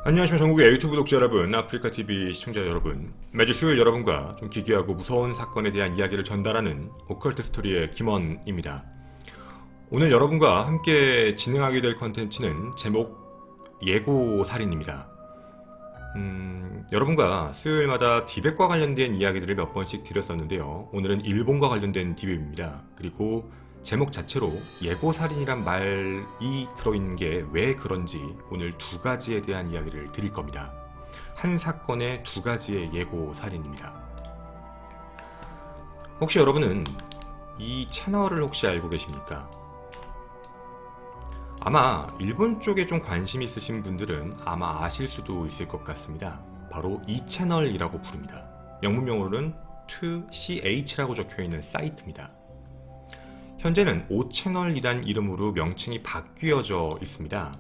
안녕하십니까 전국의 유튜브 구독자 여러분, 아프리카TV 시청자 여러분. 매주 수요일 여러분과 좀 기괴하고 무서운 사건에 대한 이야기를 전달하는 오컬트 스토리의 김원입니다. 오늘 여러분과 함께 진행하게 될 컨텐츠는 제목 예고살인입니다. 여러분과 수요일마다 디벳과 관련된 이야기들을 몇 번씩 드렸었는데요. 오늘은 일본과 관련된 디벳입니다. 그리고 제목 자체로 예고살인이란 말이 들어있는 게 왜 그런지 오늘 두 가지에 대한 이야기를 드릴 겁니다. 한 사건의 두 가지의 예고살인입니다. 혹시 여러분은 이 채널을 혹시 알고 계십니까? 아마 일본 쪽에 좀 관심 있으신 분들은 아마 아실 수도 있을 것 같습니다. 바로 이 채널이라고 부릅니다. 영문명으로는 2CH라고 적혀있는 사이트입니다. 현재는 5채널이란 이름으로 명칭이 바뀌어져 있습니다.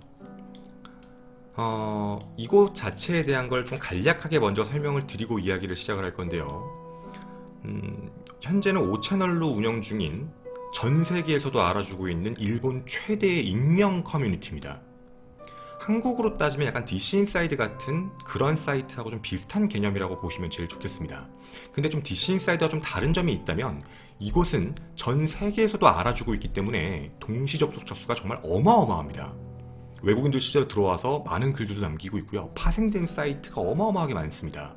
이곳 자체에 대한 걸 좀 간략하게 먼저 설명을 드리고 이야기를 시작을 할 건데요. 현재는 5채널로 운영 중인 전 세계에서도 알아주고 있는 일본 최대의 익명 커뮤니티입니다. 한국으로 따지면 약간 DC인사이드 같은 그런 사이트하고 좀 비슷한 개념이라고 보시면 제일 좋겠습니다. 근데 좀 DC인사이드와 좀 다른 점이 있다면 이곳은 전 세계에서도 알아주고 있기 때문에 동시 접속자 수가 정말 어마어마합니다. 외국인들 실제로 들어와서 많은 글들도 남기고 있고요. 파생된 사이트가 어마어마하게 많습니다.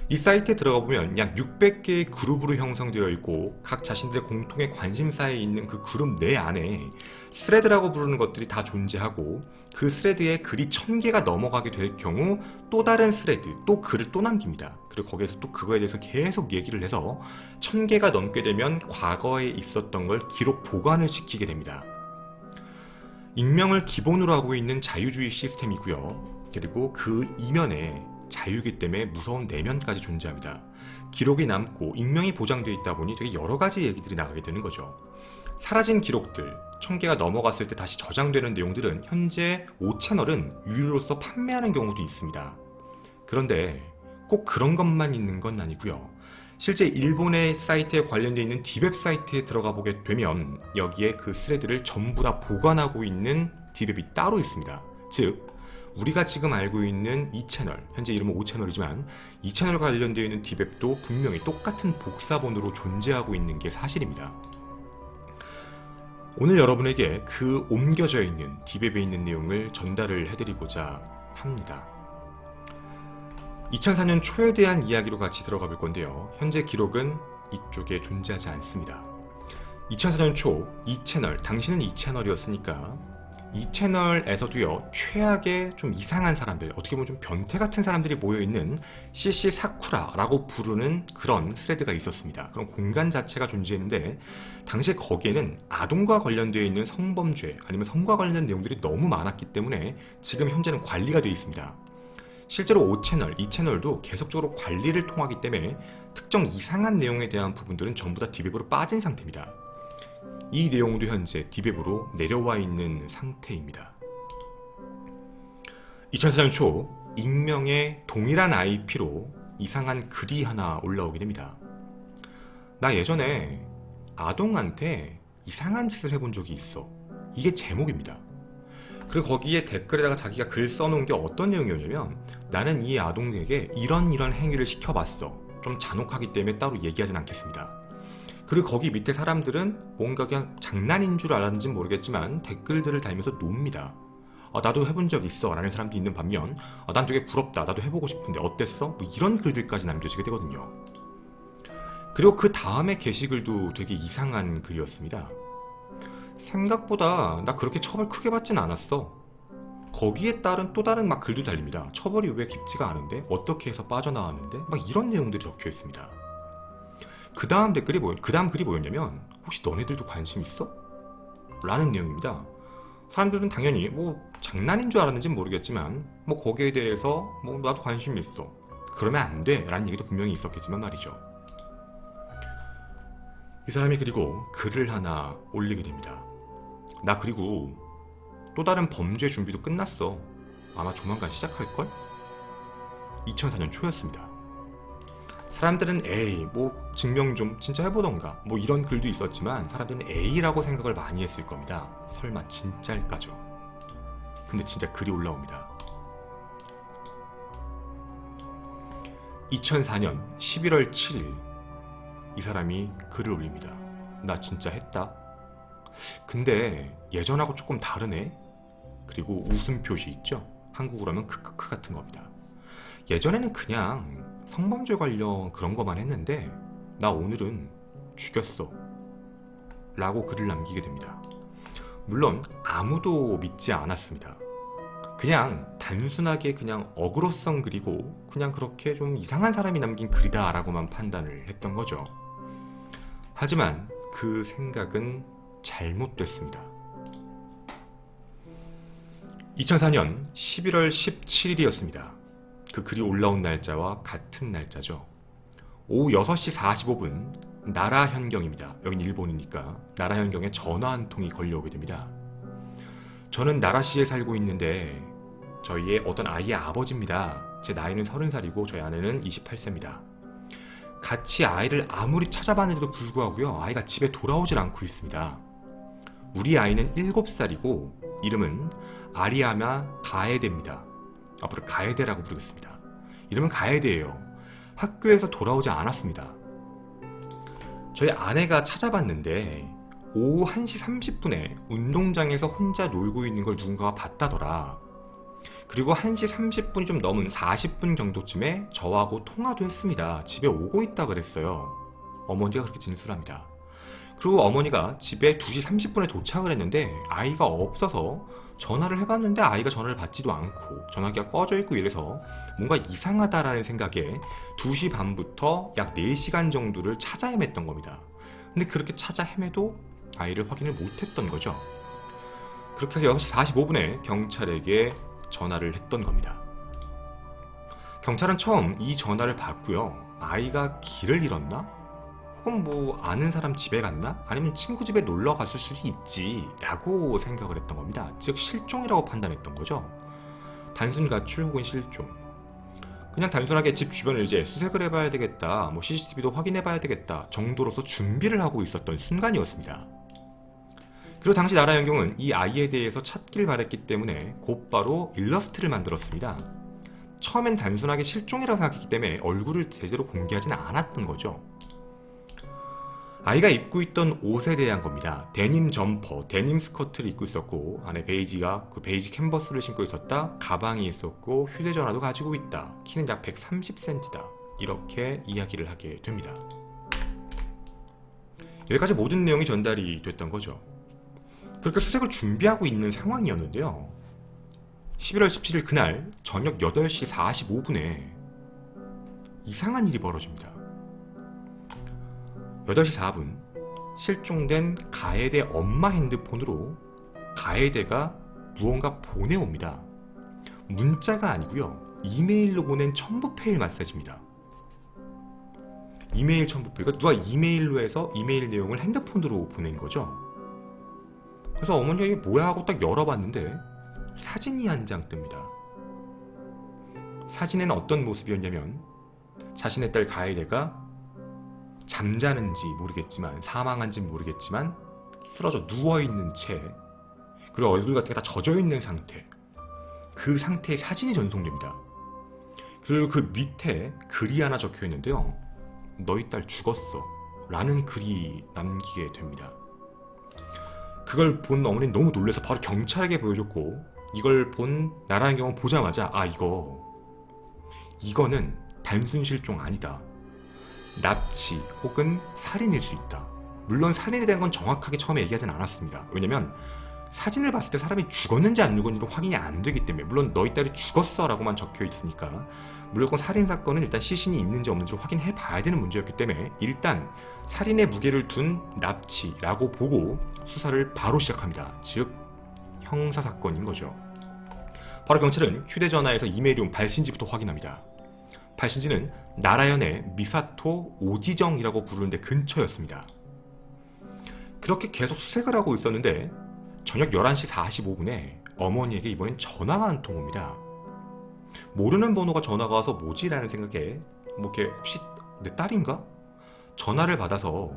이 사이트에 들어가 보면 약 600개의 그룹으로 형성되어 있고 각 자신들의 공통의 관심사에 있는 그 그룹 내 안에 스레드라고 부르는 것들이 다 존재하고 그 스레드에 글이 1000개가 넘어가게 될 경우 또 다른 스레드, 또 글을 또 남깁니다. 그리고 거기에서 또 그거에 대해서 계속 얘기를 해서 1000개가 넘게 되면 과거에 있었던 걸 기록 보관을 시키게 됩니다. 익명을 기본으로 하고 있는 자유주의 시스템이고요. 그리고 그 이면에 자유이기 때문에 무서운 내면까지 존재합니다. 기록이 남고 익명이 보장되어 있다 보니 되게 여러 가지 얘기들이 나가게 되는 거죠. 사라진 기록들, 1000개가 넘어갔을 때 다시 저장되는 내용들은 현재 5채널은 유료로서 판매하는 경우도 있습니다. 그런데 꼭 그런 것만 있는 건 아니고요. 실제 일본의 사이트에 관련되어 있는 디웹 사이트에 들어가 보게 되면 여기에 그 스레드를 전부 다 보관하고 있는 디웹이 따로 있습니다. 즉 우리가 지금 알고 있는 이 채널, 현재 이름은 5채널이지만 이 채널 관련되어 있는 디웹도 분명히 똑같은 복사본으로 존재하고 있는 게 사실입니다. 오늘 여러분에게 그 옮겨져 있는 디웹에 있는 내용을 전달을 해드리고자 합니다. 2004년 초에 대한 이야기로 같이 들어가 볼 건데요. 현재 기록은 이쪽에 존재하지 않습니다. 2004년 초 이 채널, 당신은 이 채널이었으니까 이 채널에서도요, 최악의 좀 이상한 사람들, 어떻게 보면 좀 변태 같은 사람들이 모여있는 CC 사쿠라라고 부르는 그런 스레드가 있었습니다. 그런 공간 자체가 존재했는데 당시에 거기에는 아동과 관련되어 있는 성범죄 아니면 성과 관련된 내용들이 너무 많았기 때문에 지금 현재는 관리가 되어 있습니다. 실제로 5채널, 이 채널도 계속적으로 관리를 통하기 때문에 특정 이상한 내용에 대한 부분들은 전부 다 디웹으로 빠진 상태입니다. 이 내용도 현재 디웹으로 내려와 있는 상태입니다. 2004년 초 익명의 동일한 IP로 이상한 글이 하나 올라오게 됩니다. 나 예전에 아동한테 이상한 짓을 해본 적이 있어. 이게 제목입니다. 그리고 거기에 댓글에다가 자기가 글 써놓은 게 어떤 내용이었냐면 나는 이 아동에게 이런 행위를 시켜봤어. 좀 잔혹하기 때문에 따로 얘기하진 않겠습니다. 그리고 거기 밑에 사람들은 뭔가 그냥 장난인 줄 알았는지 모르겠지만 댓글들을 달면서 놉니다. 나도 해본 적 있어 라는 사람도 있는 반면 난 되게 부럽다, 나도 해보고 싶은데 어땠어? 뭐 이런 글들까지 남겨지게 되거든요. 그리고 그 다음에 게시글도 되게 이상한 글이었습니다. 생각보다 나 그렇게 처벌 크게 받진 않았어. 거기에 따른 또 다른 막 글도 달립니다. 처벌이 왜 깊지가 않은데? 어떻게 해서 빠져나왔는데? 막 이런 내용들이 적혀 있습니다. 그 다음 글이 뭐였냐면 혹시 너네들도 관심 있어? 라는 내용입니다. 사람들은 당연히 뭐 장난인 줄 알았는지 모르겠지만 뭐 거기에 대해서 뭐 나도 관심이 있어. 그러면 안 돼 라는 얘기도 분명히 있었겠지만 말이죠. 이 사람이 그리고 글을 하나 올리게 됩니다. 나 그리고 또 다른 범죄 준비도 끝났어. 아마 조만간 시작할걸? 2004년 초였습니다. 사람들은 에이 뭐 증명 좀 진짜 해보던가 뭐 이런 글도 있었지만 사람들은 에이라고 생각을 많이 했을 겁니다. 설마 진짜일까죠? 근데 진짜 글이 올라옵니다. 2004년 11월 7일 이 사람이 글을 올립니다. 나 진짜 했다. 근데 예전하고 조금 다르네. 그리고 웃음 표시 있죠? 한국어로 하면 크크크 같은 겁니다. 예전에는 그냥 성범죄 관련 그런 것만 했는데 나 오늘은 죽였어 라고 글을 남기게 됩니다. 물론 아무도 믿지 않았습니다. 그냥 단순하게 그냥 어그로성 글이고 그냥 그렇게 좀 이상한 사람이 남긴 글이다 라고만 판단을 했던 거죠. 하지만 그 생각은 잘못됐습니다. 2004년 11월 17일이었습니다. 그 글이 올라온 날짜와 같은 날짜죠. 오후 6시 45분 나라 현경입니다. 여긴 일본이니까 나라 현경에 전화 한 통이 걸려오게 됩니다. 저는 나라시에 살고 있는데 저희의 어떤 아이의 아버지입니다. 제 나이는 30살이고 저희 아내는 28세입니다. 같이 아이를 아무리 찾아봤는데도 불구하고요. 아이가 집에 돌아오질 않고 있습니다. 우리 아이는 7살이고 이름은 아리아마 가에데입니다. 앞으로 가에데라고 부르겠습니다. 이름은 가에데예요. 학교에서 돌아오지 않았습니다. 저희 아내가 찾아봤는데 오후 1시 30분에 운동장에서 혼자 놀고 있는 걸 누군가가 봤다더라. 그리고 1시 30분이 좀 넘은 40분 정도쯤에 저하고 통화도 했습니다. 집에 오고 있다 그랬어요. 어머니가 그렇게 진술합니다. 그리고 어머니가 집에 2시 30분에 도착을 했는데 아이가 없어서 전화를 해봤는데 아이가 전화를 받지도 않고 전화기가 꺼져 있고 이래서 뭔가 이상하다라는 생각에 2시 반부터 약 4시간 정도를 찾아 헤맸던 겁니다. 근데 그렇게 찾아 헤매도 아이를 확인을 못했던 거죠. 그렇게 해서 6시 45분에 경찰에게 전화를 했던 겁니다. 경찰은 처음 이 전화를 받고요. 아이가 길을 잃었나? 혹은 뭐 아는 사람 집에 갔나? 아니면 친구 집에 놀러 갔을 수도 있지 라고 생각을 했던 겁니다. 즉 실종이라고 판단했던 거죠. 단순 가출 혹은 실종. 그냥 단순하게 집 주변을 이제 수색을 해봐야 되겠다, 뭐 CCTV도 확인해봐야 되겠다 정도로서 준비를 하고 있었던 순간이었습니다. 그리고 당시 나라 연경은 이 아이에 대해서 찾길 바랬기 때문에 곧바로 일러스트를 만들었습니다. 처음엔 단순하게 실종이라고 생각했기 때문에 얼굴을 제대로 공개하지는 않았던 거죠. 아이가 입고 있던 옷에 대한 겁니다. 데님 점퍼, 데님 스커트를 입고 있었고 안에 베이지가 그 베이지 캔버스를 신고 있었다. 가방이 있었고 휴대전화도 가지고 있다. 키는 약 130cm다. 이렇게 이야기를 하게 됩니다. 여기까지 모든 내용이 전달이 됐던 거죠. 그렇게 수색을 준비하고 있는 상황이었는데요. 11월 17일 그날 저녁 8시 45분에 이상한 일이 벌어집니다. 8시 4분 실종된 가에데 엄마 핸드폰으로 가에데가 무언가 보내옵니다. 문자가 아니고요. 이메일로 보낸 첨부페일 메시지입니다. 이메일 첨부페일. 그러니까 누가 이메일로 해서 이메일 내용을 핸드폰으로 보낸 거죠. 그래서 어머니가 이게 뭐야 하고 딱 열어봤는데 사진이 한 장 뜹니다. 사진에는 어떤 모습이었냐면 자신의 딸 가에데가 잠자는지 모르겠지만 사망한지 모르겠지만 쓰러져 누워있는 채 그리고 얼굴 같은 게 다 젖어있는 상태, 그 상태의 사진이 전송됩니다. 그리고 그 밑에 글이 하나 적혀있는데요. 너희 딸 죽었어 라는 글이 남기게 됩니다. 그걸 본 어머니는 너무 놀라서 바로 경찰에게 보여줬고 이걸 본 나라는 경우 보자마자 이거는 단순 실종 아니다. 납치 혹은 살인일 수 있다. 물론 살인에 대한 건 정확하게 처음에 얘기하진 않았습니다. 왜냐면 사진을 봤을 때 사람이 죽었는지 안 죽었는지도 확인이 안 되기 때문에 물론 너희 딸이 죽었어 라고만 적혀 있으니까 무조건 살인사건은 일단 시신이 있는지 없는지를 확인해 봐야 되는 문제였기 때문에 일단 살인의 무게를 둔 납치라고 보고 수사를 바로 시작합니다. 즉 형사사건인 거죠. 바로 경찰은 휴대전화에서 이메일이 온 발신지부터 확인합니다. 발신지는 나라현의 미사토 오지정이라고 부르는데 근처였습니다. 그렇게 계속 수색을 하고 있었는데 저녁 11시 45분에 어머니에게 이번엔 전화가 한 통 옵니다. 모르는 번호가 전화가 와서 뭐지라는 생각에 뭐 이렇게 혹시 내 딸인가? 전화를 받아서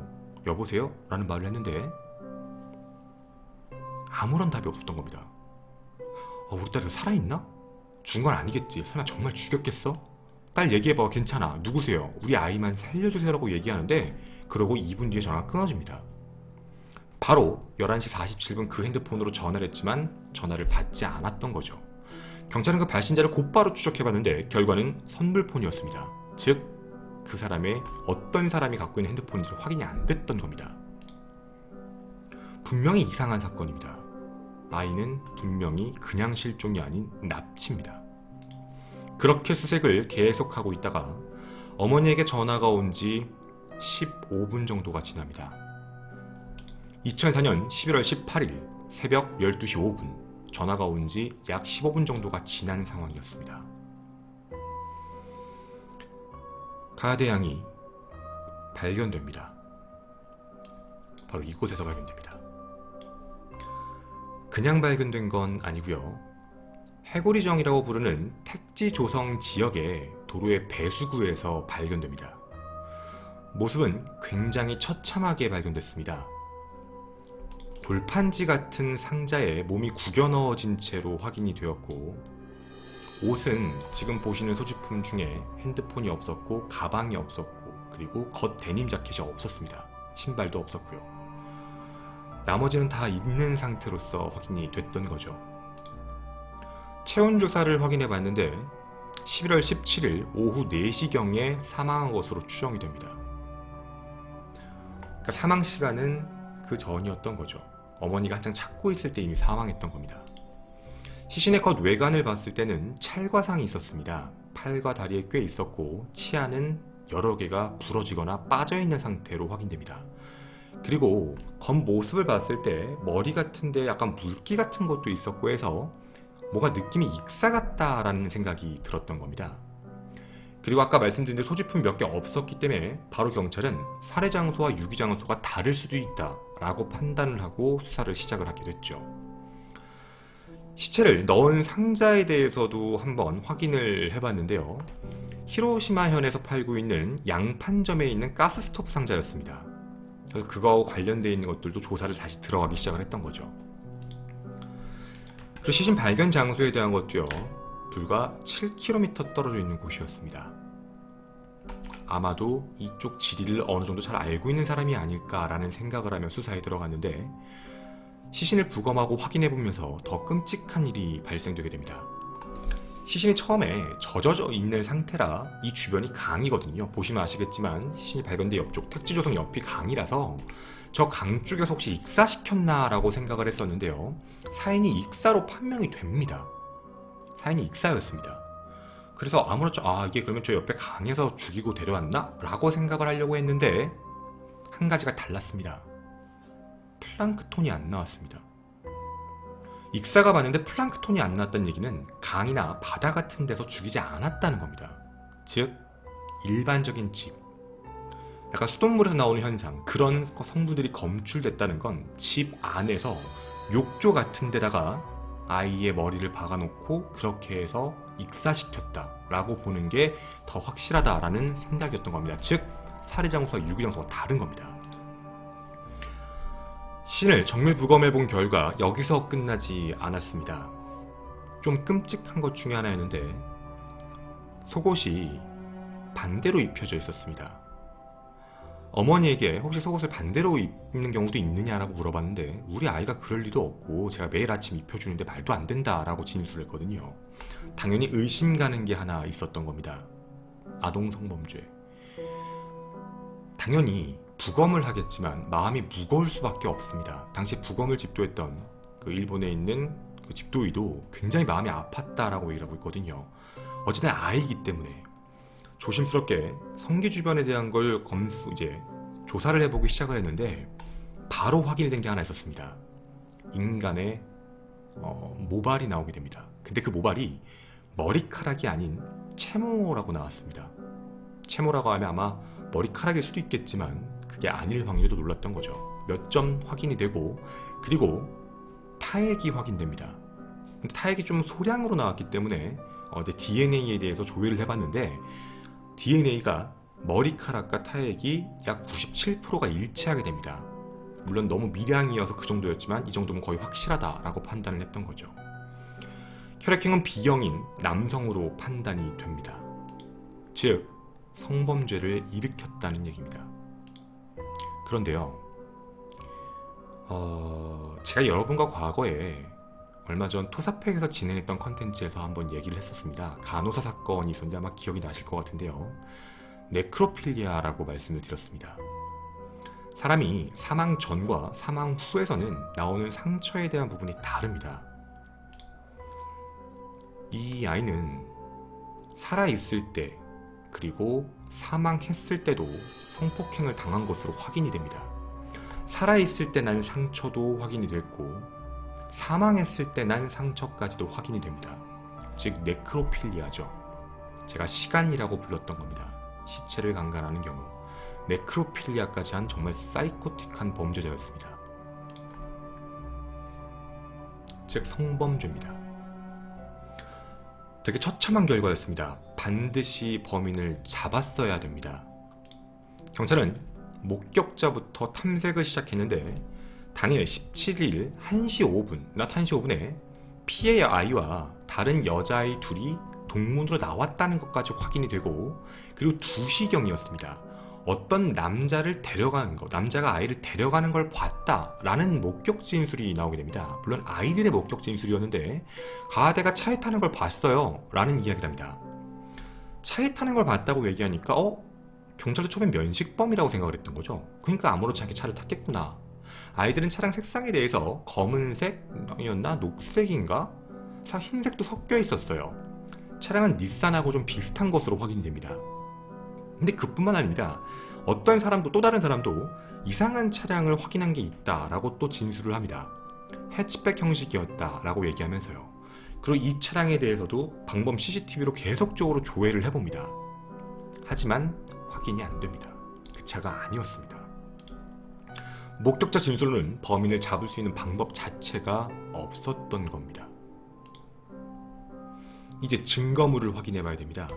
여보세요? 라는 말을 했는데 아무런 답이 없었던 겁니다. 우리 딸이 살아있나? 죽은 건 아니겠지. 설마 정말 죽였겠어? 딸 얘기해봐. 괜찮아. 누구세요? 우리 아이만 살려주세요라고 얘기하는데 그러고 2분 뒤에 전화가 끊어집니다. 바로 11시 47분 그 핸드폰으로 전화를 했지만 전화를 받지 않았던 거죠. 경찰은 그 발신자를 곧바로 추적해봤는데 결과는 선불폰이었습니다. 즉 그 사람의 어떤 사람이 갖고 있는 핸드폰인지 확인이 안 됐던 겁니다. 분명히 이상한 사건입니다. 아이는 분명히 그냥 실종이 아닌 납치입니다. 그렇게 수색을 계속하고 있다가 어머니에게 전화가 온 지 15분 정도가 지납니다. 2004년 11월 18일 새벽 12시 5분 전화가 온 지 약 15분 정도가 지난 상황이었습니다. 가야대 양이 발견됩니다. 바로 이곳에서 발견됩니다. 그냥 발견된 건 아니고요. 해고리정이라고 부르는 택지 조성 지역의 도로의 배수구에서 발견됩니다. 모습은 굉장히 처참하게 발견됐습니다. 돌판지 같은 상자에 몸이 구겨 넣어진 채로 확인이 되었고 옷은 지금 보시는 소지품 중에 핸드폰이 없었고 가방이 없었고 그리고 겉 데님 자켓이 없었습니다. 신발도 없었고요. 나머지는 다 있는 상태로서 확인이 됐던 거죠. 체온 조사를 확인해 봤는데 11월 17일 오후 4시경에 사망한 것으로 추정이 됩니다. 그러니까 사망 시간은 그 전이었던 거죠. 어머니가 한창 찾고 있을 때 이미 사망했던 겁니다. 시신의 겉 외관을 봤을 때는 찰과상이 있었습니다. 팔과 다리에 꽤 있었고 치아는 여러 개가 부러지거나 빠져있는 상태로 확인됩니다. 그리고 겉모습을 봤을 때 머리 같은데 약간 물기 같은 것도 있었고 해서 뭔가 느낌이 익사 같다라는 생각이 들었던 겁니다. 그리고 아까 말씀드린 대로 소지품 몇 개 없었기 때문에 바로 경찰은 살해 장소와 유기 장소가 다를 수도 있다라고 판단을 하고 수사를 시작을 하게 됐죠. 시체를 넣은 상자에 대해서도 한번 확인을 해봤는데요. 히로시마현에서 팔고 있는 양판점에 있는 가스스토브 상자였습니다. 그래서 그거하고 관련되어 있는 것들도 조사를 다시 들어가기 시작을 했던 거죠. 그리고 시신 발견 장소에 대한 것도요. 불과 7km 떨어져 있는 곳이었습니다. 아마도 이쪽 지리를 어느 정도 잘 알고 있는 사람이 아닐까라는 생각을 하며 수사에 들어갔는데 시신을 부검하고 확인해보면서 더 끔찍한 일이 발생되게 됩니다. 시신이 처음에 젖어져 있는 상태라 이 주변이 강이거든요. 보시면 아시겠지만 시신이 발견된 옆쪽 택지조성 옆이 강이라서 저 강 쪽에서 혹시 익사시켰나 라고 생각을 했었는데요. 사인이 익사로 판명이 됩니다. 사인이 익사였습니다. 그래서 아무렇죠. 이게 그러면 저 옆에 강에서 죽이고 데려왔나? 라고 생각을 하려고 했는데 한 가지가 달랐습니다. 플랑크톤이 안 나왔습니다. 익사가 봤는데 플랑크톤이 안 나왔다는 얘기는 강이나 바다 같은 데서 죽이지 않았다는 겁니다. 즉 일반적인 집, 약간 수돗물에서 나오는 현상, 그런 성분들이 검출됐다는 건 집 안에서 욕조 같은 데다가 아이의 머리를 박아놓고 그렇게 해서 익사시켰다라고 보는 게 더 확실하다라는 생각이었던 겁니다. 즉 살해 장소와 유기 장소가 다른 겁니다. 시신을 정밀 부검해본 결과 여기서 끝나지 않았습니다. 좀 끔찍한 것 중에 하나였는데 속옷이 반대로 입혀져 있었습니다. 어머니에게 혹시 속옷을 반대로 입는 경우도 있느냐라고 물어봤는데 우리 아이가 그럴 리도 없고 제가 매일 아침 입혀주는데 말도 안 된다라고 진술을 했거든요. 당연히 의심 가는 게 하나 있었던 겁니다. 아동 성범죄. 당연히 부검을 하겠지만 마음이 무거울 수밖에 없습니다. 당시 부검을 집도했던 그 일본에 있는 그 집도의도 굉장히 마음이 아팠다라고 얘기를 하고 있거든요. 어쨌든 아이기 때문에 조심스럽게 성기 주변에 대한 걸 조사를 해보기 시작을 했는데 바로 확인이 된 게 하나 있었습니다. 인간의 모발이 나오게 됩니다. 근데 그 모발이 머리카락이 아닌 채모라고 나왔습니다. 채모라고 하면 아마 머리카락일 수도 있겠지만 그게 아닐 확률도 놀랐던 거죠. 몇 점 확인이 되고 그리고 타액이 확인됩니다. 근데 타액이 좀 소량으로 나왔기 때문에 DNA에 대해서 조회를 해봤는데 DNA가 머리카락과 타액이 약 97%가 일치하게 됩니다. 물론 너무 미량이어서 그 정도였지만 이 정도면 거의 확실하다라고 판단을 했던 거죠. 혈액형은 B형인 남성으로 판단이 됩니다. 즉 성범죄를 일으켰다는 얘기입니다. 그런데요, 제가 여러분과 과거에 얼마 전 토사팩에서 진행했던 컨텐츠에서 한번 얘기를 했었습니다. 간호사 사건이 있었는데 아마 기억이 나실 것 같은데요. 네크로필리아라고 말씀을 드렸습니다. 사람이 사망 전과 사망 후에서는 나오는 상처에 대한 부분이 다릅니다. 이 아이는 살아있을 때 그리고 사망했을 때도 성폭행을 당한 것으로 확인이 됩니다. 살아있을 때 난 상처도 확인이 됐고 사망했을 때 난 상처까지도 확인이 됩니다. 즉 네크로필리아죠. 제가 시간이라고 불렀던 겁니다. 시체를 강간하는 경우 네크로필리아까지 한 정말 사이코틱한 범죄자였습니다. 즉 성범죄입니다. 되게 처참한 결과였습니다. 반드시 범인을 잡았어야 됩니다. 경찰은 목격자부터 탐색을 시작했는데 당일 17일 1시 5분, 낮 1시 5분에 피해의 아이와 다른 여자아이 둘이 동문으로 나왔다는 것까지 확인이 되고, 그리고 2시경이었습니다. 어떤 남자를 데려가는 것, 남자가 아이를 데려가는 걸 봤다라는 목격 진술이 나오게 됩니다. 물론 아이들의 목격 진술이었는데 가하대가 차에 타는 걸 봤어요 라는 이야기를 합니다. 차에 타는 걸 봤다고 얘기하니까 경찰도 처음엔 면식범이라고 생각을 했던 거죠. 그러니까 아무렇지 않게 차를 탔겠구나. 아이들은 차량 색상에 대해서 검은색이었나 녹색인가 흰색도 섞여 있었어요. 차량은 닛산하고 좀 비슷한 것으로 확인이 됩니다. 근데 그뿐만 아닙니다. 어떤 사람도, 또 다른 사람도 이상한 차량을 확인한 게 있다라고 또 진술을 합니다. 해치백 형식이었다라고 얘기하면서요. 그리고 이 차량에 대해서도 방범 CCTV로 계속적으로 조회를 해봅니다. 하지만 확인이 안 됩니다. 그 차가 아니었습니다. 목격자 진술로는 범인을 잡을 수 있는 방법 자체가 없었던 겁니다. 이제 증거물을 확인해 봐야 됩니다.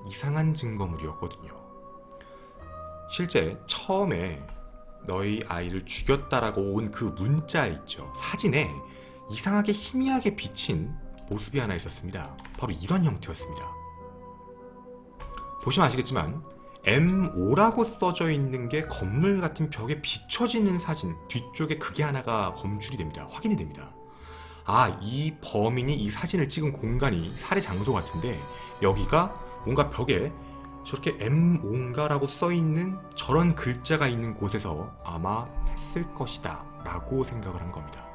이상한 증거물이었거든요. 실제 처음에 너희 아이를 죽였다라고 온 그 문자 있죠. 사진에 이상하게 희미하게 비친 모습이 하나 있었습니다. 바로 이런 형태였습니다. 보시면 아시겠지만 M5라고 써져 있는 게 건물 같은 벽에 비춰지는 사진, 뒤쪽에 그게 하나가 검출이 됩니다. 확인이 됩니다. 이 범인이 이 사진을 찍은 공간이 살해 장소 같은데 여기가 뭔가 벽에 저렇게 M5인가라고 써있는 저런 글자가 있는 곳에서 아마 했을 것이다 라고 생각을 한 겁니다.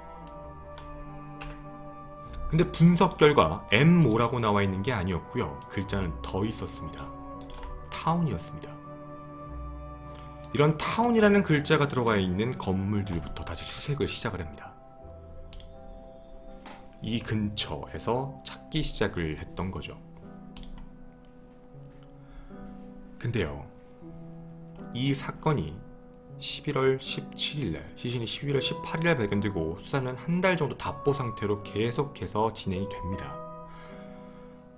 근데 분석 결과 M5라고 나와 있는 게 아니었고요. 글자는 더 있었습니다. 타운이었습니다. 이런 타운이라는 글자가 들어가 있는 건물들부터 다시 수색을 시작을 합니다. 이 근처에서 찾기 시작을 했던 거죠. 근데요, 이 사건이 11월 17일날, 시신이 11월 18일날 발견되고 수사는 한 달 정도 답보 상태로 계속해서 진행이 됩니다.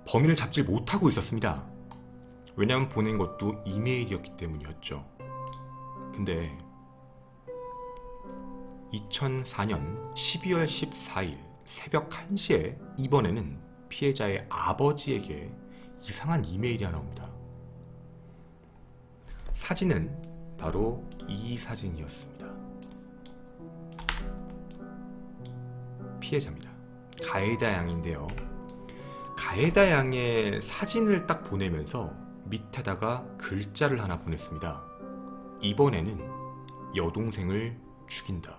범인을 잡지 못하고 있었습니다. 왜냐하면 보낸 것도 이메일이었기 때문이었죠. 근데 2004년 12월 14일 새벽 1시에 이번에는 피해자의 아버지에게 이상한 이메일이 하나 옵니다. 사진은 바로 이 사진이었습니다. 피해자입니다. 가에다 양인데요. 가에다 양의 사진을 딱 보내면서 밑에다가 글자를 하나 보냈습니다. 이번에는 여동생을 죽인다.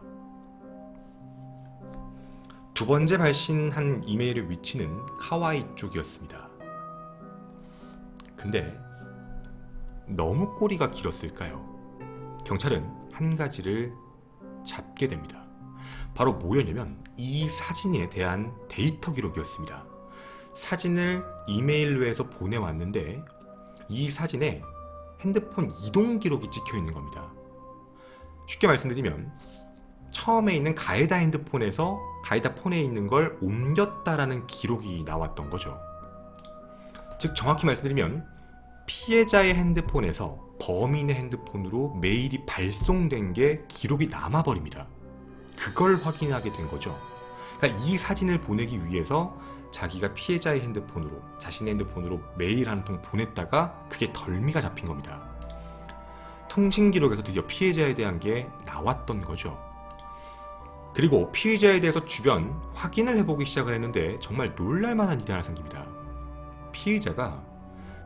두 번째 발신한 이메일의 위치는 카와이 쪽이었습니다. 근데 너무 꼬리가 길었을까요? 경찰은 한 가지를 잡게 됩니다. 바로 뭐였냐면 이 사진에 대한 데이터 기록이었습니다. 사진을 이메일로 해서 보내왔는데 이 사진에 핸드폰 이동 기록이 찍혀 있는 겁니다. 쉽게 말씀드리면 처음에 있는 가에다 핸드폰에서 가에다 폰에 있는 걸 옮겼다라는 기록이 나왔던 거죠. 즉 정확히 말씀드리면 피해자의 핸드폰에서 범인의 핸드폰으로 메일이 발송된 게 기록이 남아버립니다. 그걸 확인하게 된 거죠. 그러니까 이 사진을 보내기 위해서 자기가 피해자의 핸드폰으로, 자신의 핸드폰으로 메일 한 통 보냈다가 그게 덜미가 잡힌 겁니다. 통신 기록에서 드디어 피해자에 대한 게 나왔던 거죠. 그리고 피해자에 대해서 주변 확인을 해보기 시작을 했는데 정말 놀랄만한 일이 하나 생깁니다. 피해자가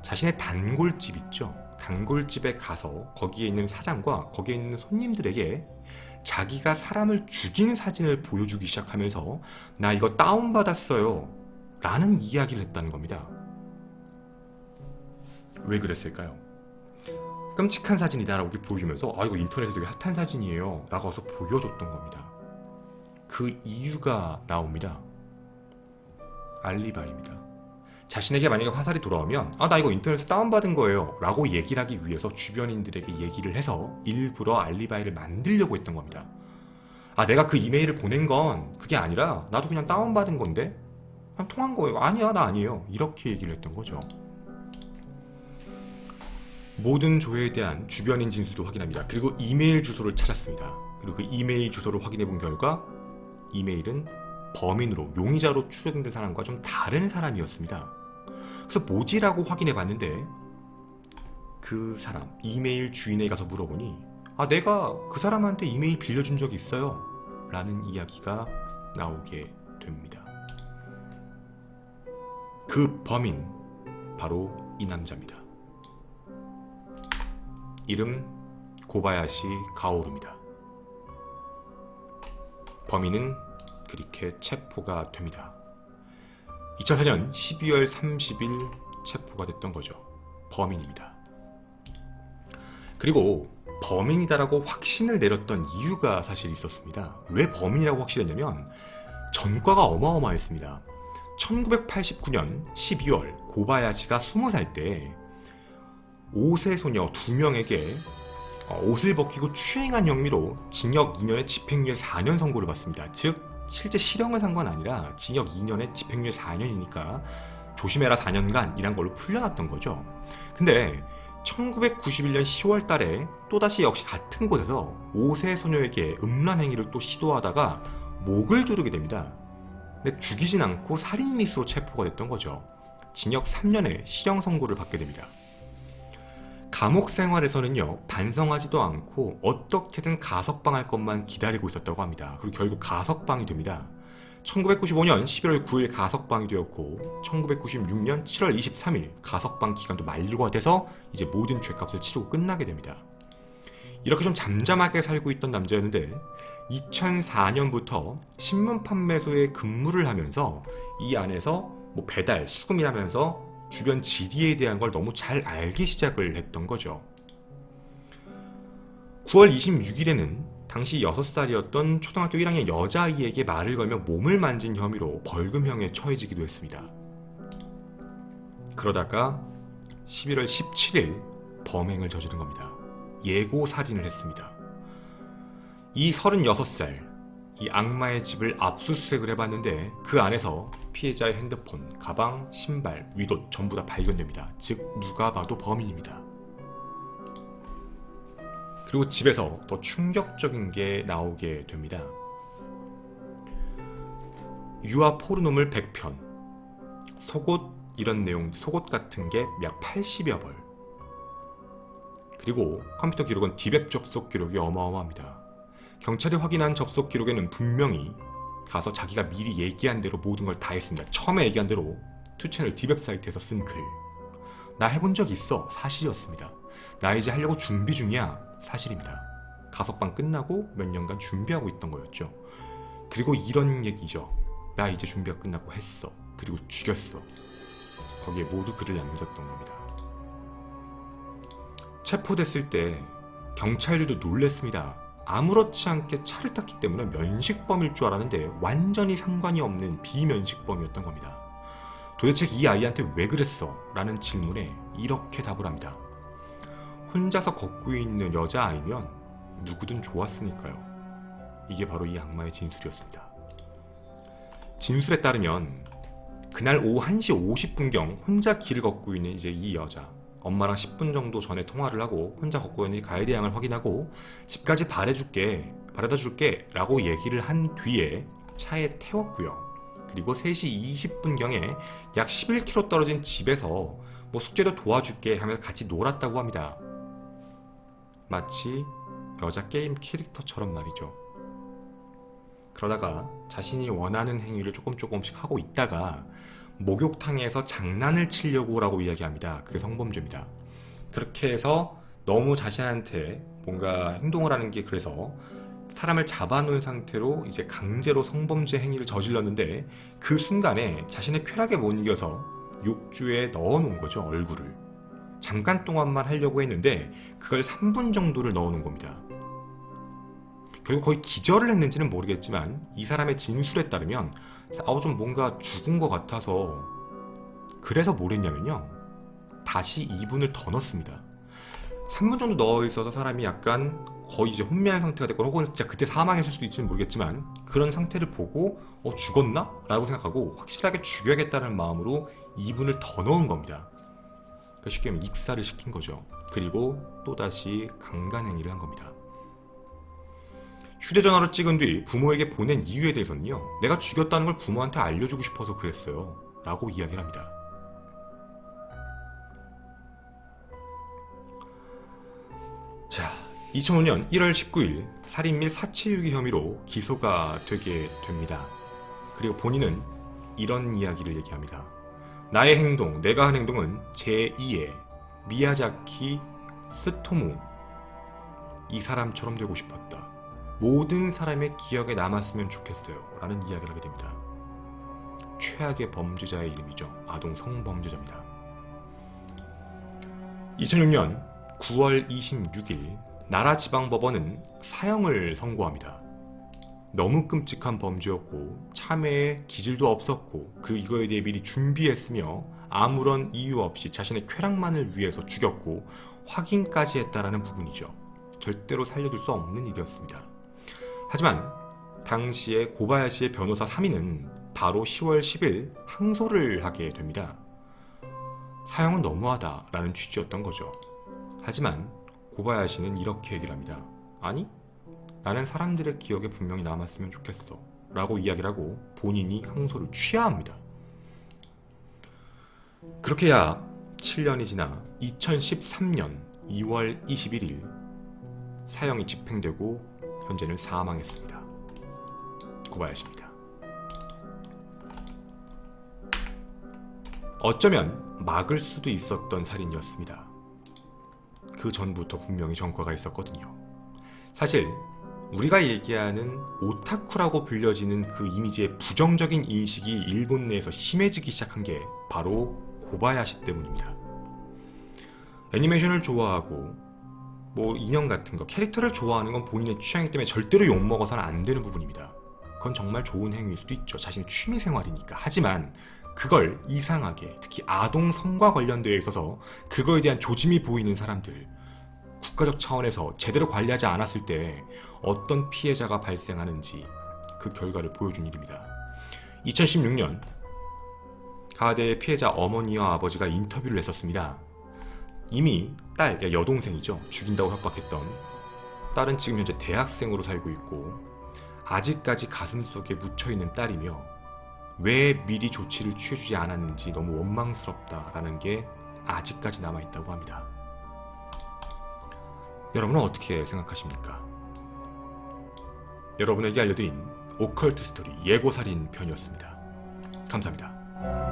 자신의 단골집 있죠. 단골집에 가서 거기에 있는 사장과 거기에 있는 손님들에게 자기가 사람을 죽인 사진을 보여주기 시작하면서 나 이거 다운받았어요 라는 이야기를 했다는 겁니다. 왜 그랬을까요? 끔찍한 사진이다 라고 이렇게 보여주면서 이거 인터넷에 되게 핫한 사진이에요 라고 해서 보여줬던 겁니다. 그 이유가 나옵니다. 알리바이입니다. 자신에게 만약에 화살이 돌아오면 나 이거 인터넷에서 다운받은 거예요 라고 얘기를 하기 위해서 주변인들에게 얘기를 해서 일부러 알리바이를 만들려고 했던 겁니다. 내가 그 이메일을 보낸 건 그게 아니라 나도 그냥 다운받은 건데 그냥 통한 거예요. 아니야, 나 아니에요. 이렇게 얘기를 했던 거죠. 모든 조회에 대한 주변인 진술도 확인합니다. 그리고 이메일 주소를 찾았습니다. 그리고 그 이메일 주소를 확인해 본 결과 이메일은 범인으로, 용의자로 추정된 사람과 좀 다른 사람이었습니다. 그래서 뭐지라고 확인해 봤는데 그 사람, 이메일 주인에게 가서 물어보니 내가 그 사람한테 이메일 빌려준 적이 있어요 라는 이야기가 나오게 됩니다. 그 범인, 바로 이 남자입니다. 이름 고바야시 가오루입니다. 범인은 그렇게 체포가 됩니다. 2004년 12월 30일 체포가 됐던 거죠. 범인입니다. 그리고 범인이다라고 확신을 내렸던 이유가 사실 있었습니다. 왜 범인이라고 확신했냐면 전과가 어마어마했습니다. 1989년 12월 고바야시가 20살 때 5세 소녀 2명에게 옷을 벗기고 추행한 혐의로 징역 2년에 집행유예 4년 선고를 받습니다. 즉 실제 실형을 산 건 아니라 징역 2년에 집행유예 4년이니까 조심해라 4년간 이란 걸로 풀려났던 거죠. 근데 1991년 10월 달에 또다시 역시 같은 곳에서 5세 소녀에게 음란 행위를 또 시도하다가 목을 조르게 됩니다. 근데 죽이진 않고 살인 미수로 체포가 됐던 거죠. 징역 3년의 실형 선고를 받게 됩니다. 감옥 생활에서는요, 반성하지도 않고 어떻게든 가석방할 것만 기다리고 있었다고 합니다. 그리고 결국 가석방이 됩니다. 1995년 11월 9일 가석방이 되었고 1996년 7월 23일 가석방 기간도 만료가 돼서 이제 모든 죄값을 치르고 끝나게 됩니다. 이렇게 좀 잠잠하게 살고 있던 남자였는데 2004년부터 신문 판매소에 근무를 하면서 이 안에서 배달, 수금이라면서 주변 지리에 대한 걸 너무 잘 알기 시작을 했던 거죠. 9월 26일에는 당시 6살이었던 초등학교 1학년 여자아이에게 말을 걸며 몸을 만진 혐의로 벌금형에 처해지기도 했습니다. 그러다가 11월 17일 범행을 저지른 겁니다. 예고 살인을 했습니다. 이 36살, 이 악마의 집을 압수수색을 해봤는데 그 안에서 피해자의 핸드폰, 가방, 신발, 윗옷 전부 다 발견됩니다. 즉 누가 봐도 범인입니다. 그리고 집에서 더 충격적인 게 나오게 됩니다. 유아 포르노물 100편, 속옷 이런 내용, 속옷 같은 게 약 80여 벌. 그리고 컴퓨터 기록은 디웹 접속 기록이 어마어마합니다. 경찰이 확인한 접속 기록에는 분명히 가서 자기가 미리 얘기한 대로 모든 걸 다 했습니다. 처음에 얘기한 대로 투채널 디웹 사이트에서 쓴 글. 나 해본 적 있어. 사실이었습니다. 나 이제 하려고 준비 중이야. 사실입니다. 가석방 끝나고 몇 년간 준비하고 있던 거였죠. 그리고 이런 얘기죠. 나 이제 준비가 끝나고 했어. 그리고 죽였어. 거기에 모두 글을 남겼던 겁니다. 체포됐을 때 경찰들도 놀랬습니다. 아무렇지 않게 차를 탔기 때문에 면식범일 줄 알았는데 완전히 상관이 없는 비면식범이었던 겁니다. 도대체 이 아이한테 왜 그랬어? 라는 질문에 이렇게 답을 합니다. 혼자서 걷고 있는 여자아이면 누구든 좋았으니까요. 이게 바로 이 악마의 진술이었습니다. 진술에 따르면 그날 오후 1시 50분경 혼자 길을 걷고 있는 이제 이 여자, 엄마랑 10분 정도 전에 통화를 하고 혼자 걷고 있는 가이드 양을 확인하고 집까지 바래다 줄게 라고 얘기를 한 뒤에 차에 태웠고요. 그리고 3시 20분경에 약 11km 떨어진 집에서 숙제도 도와줄게 하면서 같이 놀았다고 합니다. 마치 여자 게임 캐릭터처럼 말이죠. 그러다가 자신이 원하는 행위를 조금씩 하고 있다가 목욕탕에서 장난을 치려고 라고 이야기합니다. 그게 성범죄입니다. 그렇게 해서 너무 자신한테 뭔가 행동을 하는 게 그래서 사람을 잡아놓은 상태로 이제 강제로 성범죄 행위를 저질렀는데 그 순간에 자신의 쾌락에 못 이겨서 욕조에 넣어놓은 거죠. 얼굴을 잠깐 동안만 하려고 했는데 그걸 3분 정도를 넣어놓은 겁니다. 결국 거의 기절을 했는지는 모르겠지만 이 사람의 진술에 따르면 좀 뭔가 죽은 것 같아서 그래서 뭘 했냐면요, 다시 2분을 더 넣었습니다. 3분 정도 넣어 있어서 사람이 약간 거의 이제 혼미한 상태가 됐거나 혹은 진짜 그때 사망했을 수도 있지는 모르겠지만 그런 상태를 보고 죽었나? 라고 생각하고 확실하게 죽여야겠다는 마음으로 2분을 더 넣은 겁니다. 그러니까 쉽게 말하면 익사를 시킨 거죠. 그리고 또다시 강간행위를 한 겁니다. 휴대전화로 찍은 뒤 부모에게 보낸 이유에 대해서는요, 내가 죽였다는 걸 부모한테 알려주고 싶어서 그랬어요 라고 이야기를 합니다. 자, 2005년 1월 19일 살인 및 사체유기 혐의로 기소가 되게 됩니다. 그리고 본인은 이런 이야기를 얘기합니다. 나의 행동, 내가 한 행동은 제2의 미야자키 스토무 이 사람처럼 되고 싶었다. 모든 사람의 기억에 남았으면 좋겠어요 라는 이야기를 하게 됩니다. 최악의 범죄자의 이름이죠. 아동 성범죄자입니다. 2006년 9월 26일 나라지방법원은 사형을 선고합니다. 너무 끔찍한 범죄였고 참회의 기질도 없었고 그리고 이거에 대해 미리 준비했으며 아무런 이유 없이 자신의 쾌락만을 위해서 죽였고 확인까지 했다라는 부분이죠. 절대로 살려둘 수 없는 일이었습니다. 하지만 당시에 고바야시의 변호사 3인은 바로 10월 10일 항소를 하게 됩니다. 사형은 너무하다라는 취지였던 거죠. 하지만 고바야시는 이렇게 얘기를 합니다. 아니, 나는 사람들의 기억에 분명히 남았으면 좋겠어 라고 이야기를 하고 본인이 항소를 취하합니다. 그렇게 약 7년이 지나 2013년 2월 21일 사형이 집행되고 현재는 사망했습니다. 고바야시입니다. 어쩌면 막을 수도 있었던 살인이었습니다. 그 전부터 분명히 전과가 있었거든요. 사실 우리가 얘기하는 오타쿠라고 불려지는 그 이미지의 부정적인 인식이 일본 내에서 심해지기 시작한 게 바로 고바야시 때문입니다. 애니메이션을 좋아하고 인형 같은 거, 캐릭터를 좋아하는 건 본인의 취향이기 때문에 절대로 욕먹어서는 안 되는 부분입니다. 그건 정말 좋은 행위일 수도 있죠. 자신의 취미생활이니까. 하지만 그걸 이상하게, 특히 아동 성과 관련되어 있어서 그거에 대한 조짐이 보이는 사람들, 국가적 차원에서 제대로 관리하지 않았을 때 어떤 피해자가 발생하는지 그 결과를 보여준 일입니다. 2016년 가하대의 피해자 어머니와 아버지가 인터뷰를 했었습니다. 이미 딸, 여동생이죠. 죽인다고 협박했던 딸은 지금 현재 대학생으로 살고 있고 아직까지 가슴속에 묻혀있는 딸이며 왜 미리 조치를 취해주지 않았는지 너무 원망스럽다라는 게 아직까지 남아있다고 합니다. 여러분은 어떻게 생각하십니까? 여러분에게 알려드린 오컬트 스토리 예고살인 편이었습니다. 감사합니다.